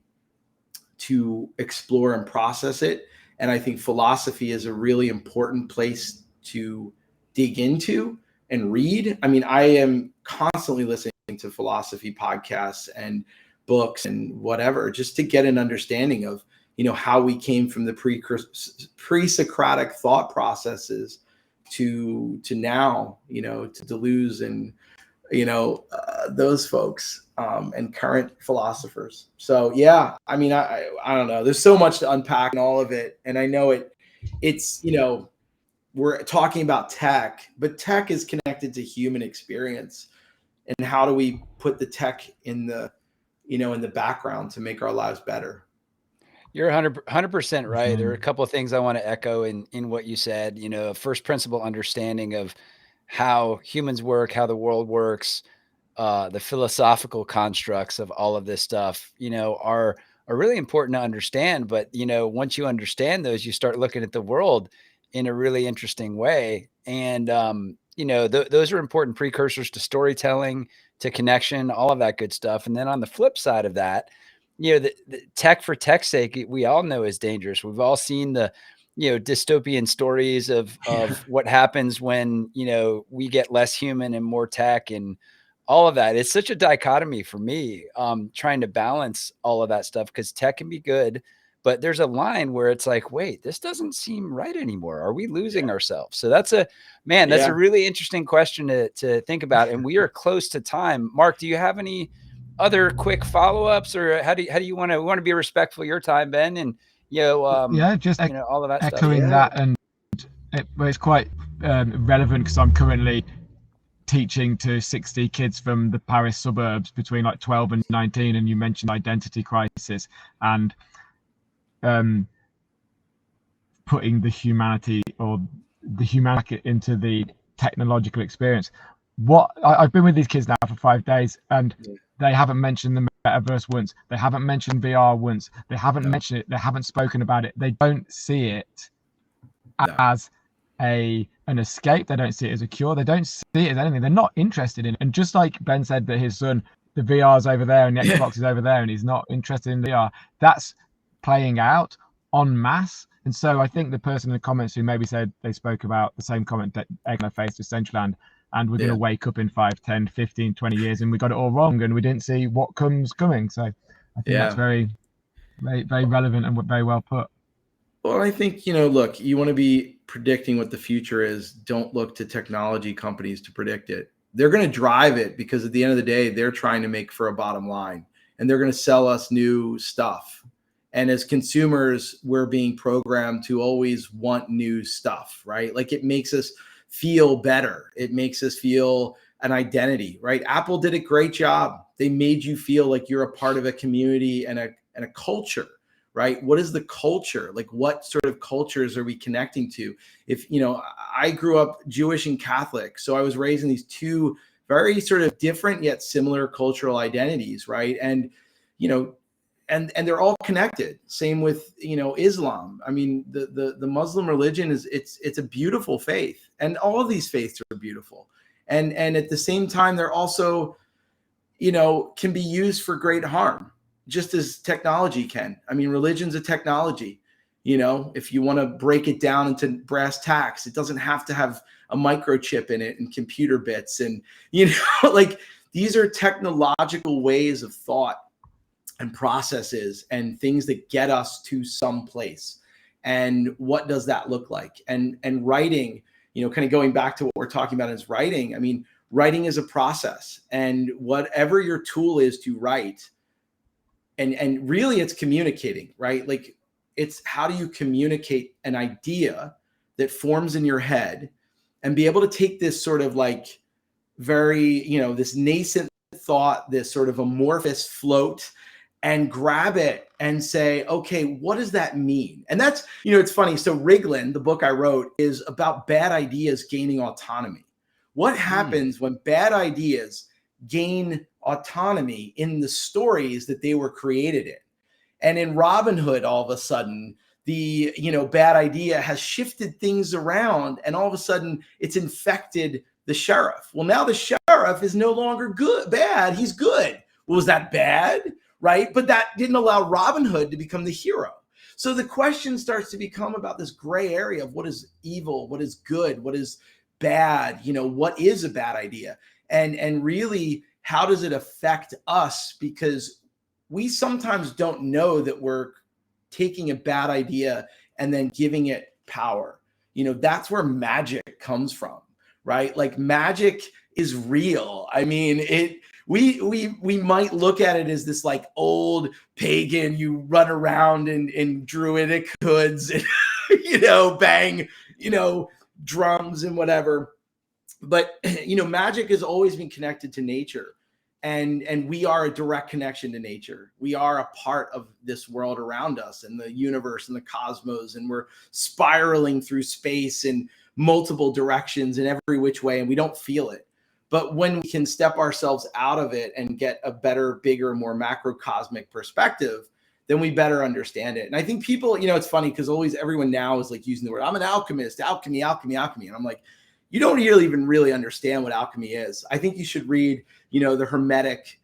to explore and process it. And I think philosophy is a really important place to dig into and read. I mean, I am constantly listening to philosophy podcasts and books and whatever, just to get an understanding of, how we came from the pre-Socratic thought processes to now, to Deleuze and, those folks and current philosophers. So, yeah, I mean, I don't know. There's so much to unpack in all of it. And I know it's, we're talking about tech, but tech is connected to human experience. And how do we put the tech in the, in the background to make our lives better? You're 100% right. There are a couple of things I want to echo in what you said. First principle understanding of how humans work, how the world works, the philosophical constructs of all of this stuff, are really important to understand. But once you understand those, you start looking at the world in a really interesting way. And those are important precursors to storytelling, to connection, all of that good stuff. And then on the flip side of that, the tech for tech's sake, we all know is dangerous. We've all seen the, dystopian stories of what happens when, we get less human and more tech and all of that. It's such a dichotomy for me, trying to balance all of that stuff, because tech can be good, but there's a line where it's like, wait, this doesn't seem right anymore. Are we losing ourselves? So that's a really interesting question to think about. And we are close to time. Mark, do you have any other quick follow-ups, or how do you want to be respectful of your time, Ben? And just all of that echoing stuff. that, and it's quite relevant because I'm currently teaching to 60 kids from the Paris suburbs between like 12 and 19, and you mentioned identity crisis and putting the humanity into the technological experience. I've been with these kids now for 5 days, and they haven't mentioned the metaverse once. They haven't mentioned VR once. They haven't mentioned it. They haven't spoken about it. They don't see it as an escape. They don't see it as a cure. They don't see it as anything. They're not interested in it. And just like Ben said that his son, the VR's over there and the Xbox is over there, and he's not interested in VR, that's playing out en masse. And so I think the person in the comments who maybe said they spoke about the same comment that egg on their face to Centraland, and we're going to wake up in 5, 10, 15, 20 years and we got it all wrong and we didn't see what comes coming. So I think that's very, very, very relevant and very well put. Well, I think, look, you want to be predicting what the future is. Don't look to technology companies to predict it. They're going to drive it because at the end of the day, they're trying to make for a bottom line, and they're going to sell us new stuff. And as consumers, we're being programmed to always want new stuff, right? Like it makes us feel better. It makes us feel an identity, right? Apple did a great job. They made you feel like you're a part of a community and a culture, right? What is the culture? Like what sort of cultures are we connecting to? If, I grew up Jewish and Catholic, so I was raised in these two very sort of different yet similar cultural identities, right? And, and they're all connected. Same with, Islam. I mean, the Muslim religion it's a beautiful faith, and all of these faiths are beautiful. And at the same time, they're also, can be used for great harm, just as technology can. I mean, religion's a technology. If you want to break it down into brass tacks, it doesn't have to have a microchip in it and computer bits. And, like these are technological ways of thought and processes and things that get us to some place. And what does that look like? And writing, kind of going back to what we're talking about is writing. I mean, writing is a process, and whatever your tool is to write, and really it's communicating, right? Like it's how do you communicate an idea that forms in your head and be able to take this sort of like very, this nascent thought, this sort of amorphous float, and grab it and say, okay, what does that mean? And that's, you know, it's funny. So RIGLAN, the book I wrote, is about bad ideas gaining autonomy. What happens when bad ideas gain autonomy in the stories that they were created in? And in Robin Hood, all of a sudden, the, you know, bad idea has shifted things around, and all of a sudden it's infected the sheriff. Well, now the sheriff is no longer bad. He's good. Well, was that bad? Right? But that didn't allow Robin Hood to become the hero. So the question starts to become about this gray area of what is evil, what is good, what is bad, you know, what is a bad idea? And really, how does it affect us? Because we sometimes don't know that we're taking a bad idea and then giving it power. You know, that's where magic comes from, right? Like magic is real. I mean, we might look at it as this like old pagan, you run around in druidic hoods and, you know, bang, you know, drums and whatever. But, you know, magic has always been connected to nature. And we are a direct connection to nature. We are a part of this world around us and the universe and the cosmos, and we're spiraling through space in multiple directions in every which way, and we don't feel it. But when we can step ourselves out of it and get a better, bigger, more macrocosmic perspective, then we better understand it. And I think people, you know, it's funny because everyone now is like using the word, I'm an alchemist, alchemy. And I'm like, you don't even really understand what alchemy is. I think you should read, you know, the Hermetic,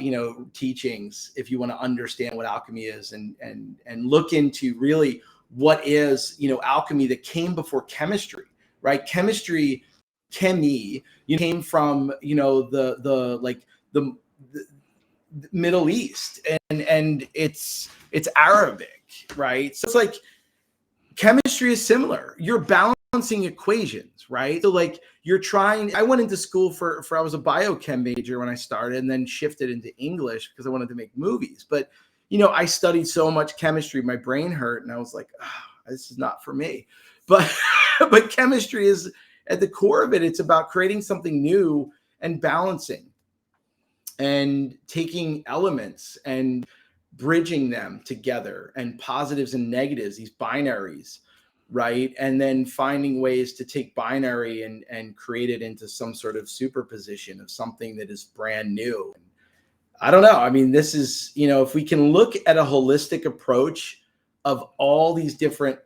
you know, teachings if you want to understand what alchemy is, and look into really what is, you know, alchemy that came before chemistry, right? Chemistry, chemi, you came from, you know, the Middle East, and it's Arabic, right? So it's like chemistry is similar. You're balancing equations, right? So like I went into school for I was a biochem major when I started, and then shifted into English because I wanted to make movies. But, you know, I studied so much chemistry, my brain hurt, and I was like, oh, this is not for me. But but chemistry is at the core of it. It's about creating something new and balancing and taking elements and bridging them together, and positives and negatives, these binaries, right? And then finding ways to take binary and create it into some sort of superposition of something that is brand new. I don't know. I mean, this is, you know, if we can look at a holistic approach of all these different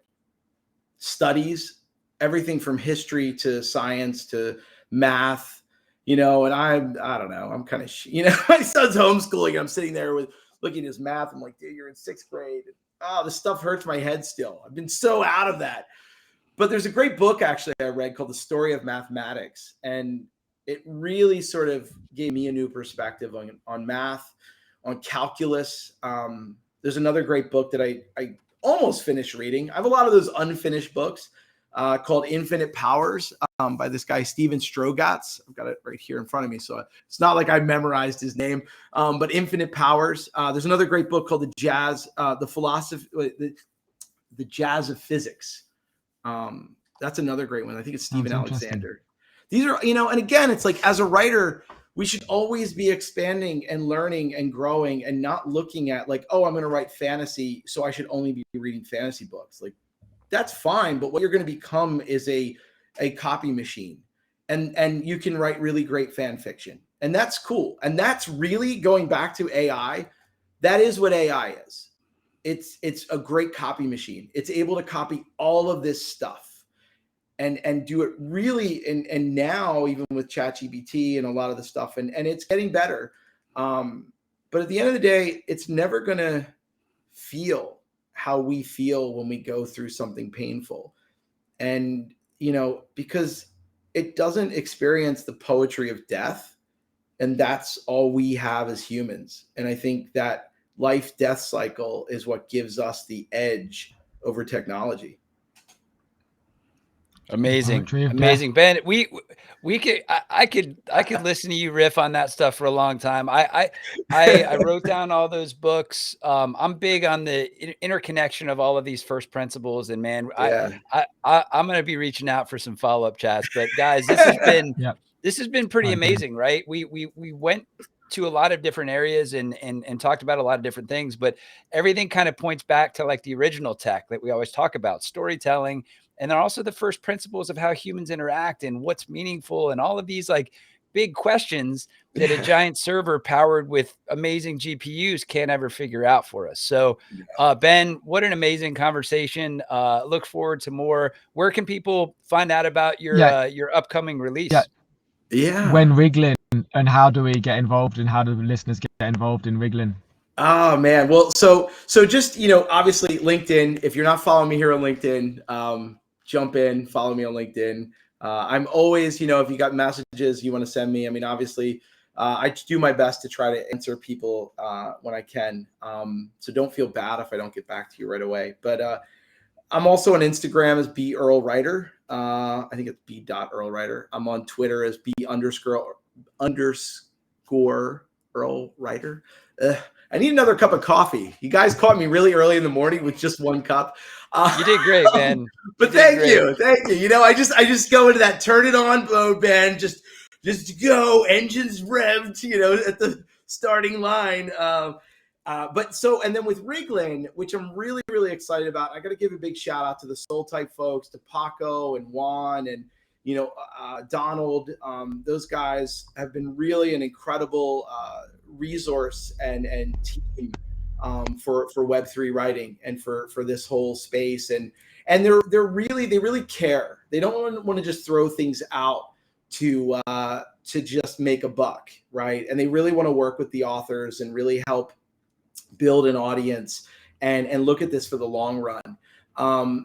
studies, everything from history to science to math, you know, and I don't know, I'm kind of, you know, my son's homeschooling. I'm sitting there looking at his math. I'm like, dude, you're in 6th grade. Oh, this stuff hurts my head still. I've been so out of that. But there's a great book actually I read called The Story of Mathematics. And it really sort of gave me a new perspective on math, on calculus. There's another great book that I almost finished reading. I have a lot of those unfinished books called Infinite Powers by this guy, Steven Strogatz. I've got it right here in front of me, so it's not like I memorized his name, but Infinite Powers. There's another great book called The Jazz of Physics. That's another great one. I think it's Stephen Alexander. These are, you know, and again, it's like as a writer, we should always be expanding and learning and growing, and not looking at like, oh, I'm going to write fantasy, so I should only be reading fantasy books. Like, that's fine, but what you're going to become is a copy machine, and you can write really great fan fiction, and that's cool. And that's really going back to AI. That is what AI is. It's a great copy machine. It's able to copy all of this stuff and do it really. And now even with ChatGPT and a lot of the stuff, and it's getting better. But at the end of the day, it's never going to feel how we feel when we go through something painful. And, you know, because it doesn't experience the poetry of death. And that's all we have as humans. And I think that life-death cycle is what gives us the edge over technology. Amazing. Ben, I could listen to you riff on that stuff for a long time. I wrote down all those books. I'm big on the interconnection of all of these first principles, and man, yeah. I'm going to be reaching out for some follow-up chats, but guys, this has been, this has been pretty amazing, right? We went to a lot of different areas and talked about a lot of different things, but everything kind of points back to like the original tech that we always talk about, storytelling. And they're also the first principles of how humans interact and what's meaningful and all of these like big questions that a giant server powered with amazing GPUs can't ever figure out for us. So Ben, what an amazing conversation. Look forward to more. Where can people find out about your upcoming release? When RIGLAN, and how do we get involved, and how do the listeners get involved in RIGLAN? Oh man, well, so just obviously LinkedIn. If you're not following me here on LinkedIn, jump in, follow me on LinkedIn. I'm always, if you got messages you want to send me, I mean, obviously, I do my best to try to answer people when I can. So don't feel bad if I don't get back to you right away. But I'm also on Instagram as B.Earl Writer. I think it's B.Earl Writer. I'm on Twitter as B_Earl Writer. I need another cup of coffee. You guys caught me really early in the morning with just one cup. You did great, man. But thank you. I just go into that turn it on mode, man. Just go, engines revved, at the starting line. And then with RIGLAN, which I'm really, really excited about, I got to give a big shout out to the Soul Type folks, to Paco and Juan and Donald. Those guys have been really an incredible resource and team for Web3 writing and for this whole space. And they really care. They don't want to just throw things out to just make a buck, right? And they really want to work with the authors and really help build an audience and look at this for the long run.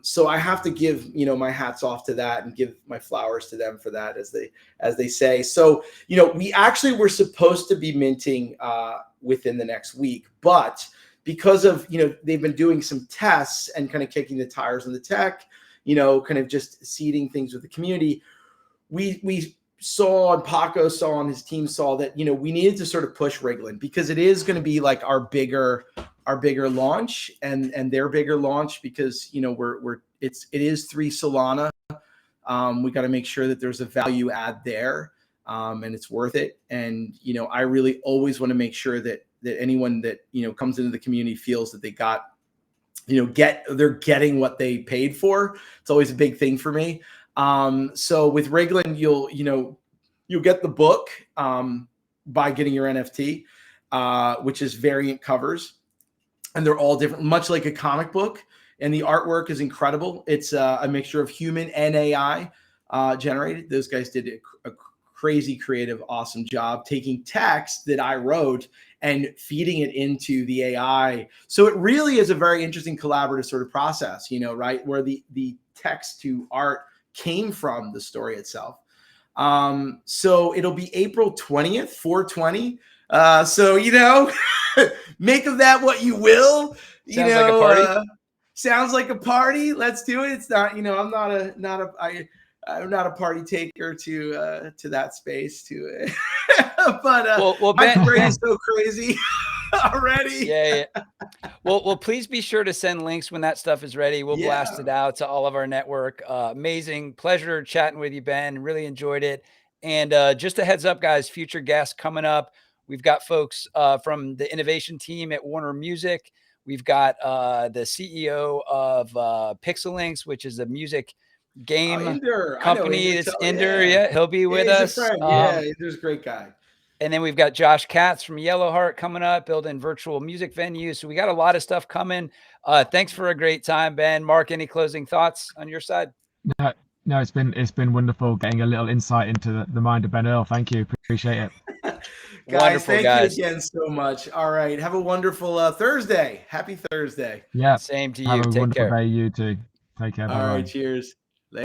So I have to give, my hats off to that and give my flowers to them for that, as they say. So, we actually were supposed to be minting within the next week, but because of, they've been doing some tests and kind of kicking the tires on the tech, kind of just seeding things with the community, we saw, and Paco saw, and his team saw that, we needed to sort of push RIGLAN because it is going to be like our bigger launch and their bigger launch, because, it is 3 Solana. We got to make sure that there's a value add there, and it's worth it. And, I really always want to make sure that anyone that, comes into the community feels that they got, they're getting what they paid for. It's always a big thing for me. So with RIGLAN, you'll get the book by getting your NFT, which is variant covers, and they're all different, much like a comic book. And the artwork is incredible. It's a mixture of human and AI generated. Those guys did a crazy creative, awesome job taking text that I wrote and feeding it into the AI. So it really is a very interesting collaborative sort of process, right? Where the text to art came from the story itself. So it'll be April 20th, 420. So, make of that what you will. Sounds like a party. Sounds like a party. Let's do it. It's not, I'm not a party taker to that space but my brain is so crazy already. Yeah. Well, please be sure to send links when that stuff is ready. We'll blast it out to all of our network. Amazing pleasure chatting with you, Ben. Really enjoyed it. And just a heads up, guys, future guests coming up. We've got folks from the innovation team at Warner Music. We've got the CEO of Pixelinks, which is a music game company. It's Ender. Yeah, he'll be with us. Ender's a great guy. And then we've got Josh Katz from Yellowheart coming up, building virtual music venues. So we got a lot of stuff coming. Thanks for a great time, Ben. Mark, any closing thoughts on your side? No, it's been wonderful getting a little insight into the mind of Ben-Earl. Thank you. Appreciate it. Guys, thank you again so much. All right. Have a wonderful Thursday. Happy Thursday. Yeah. Same to you. Have a Take wonderful care. day, you too. Take care. All right. Cheers.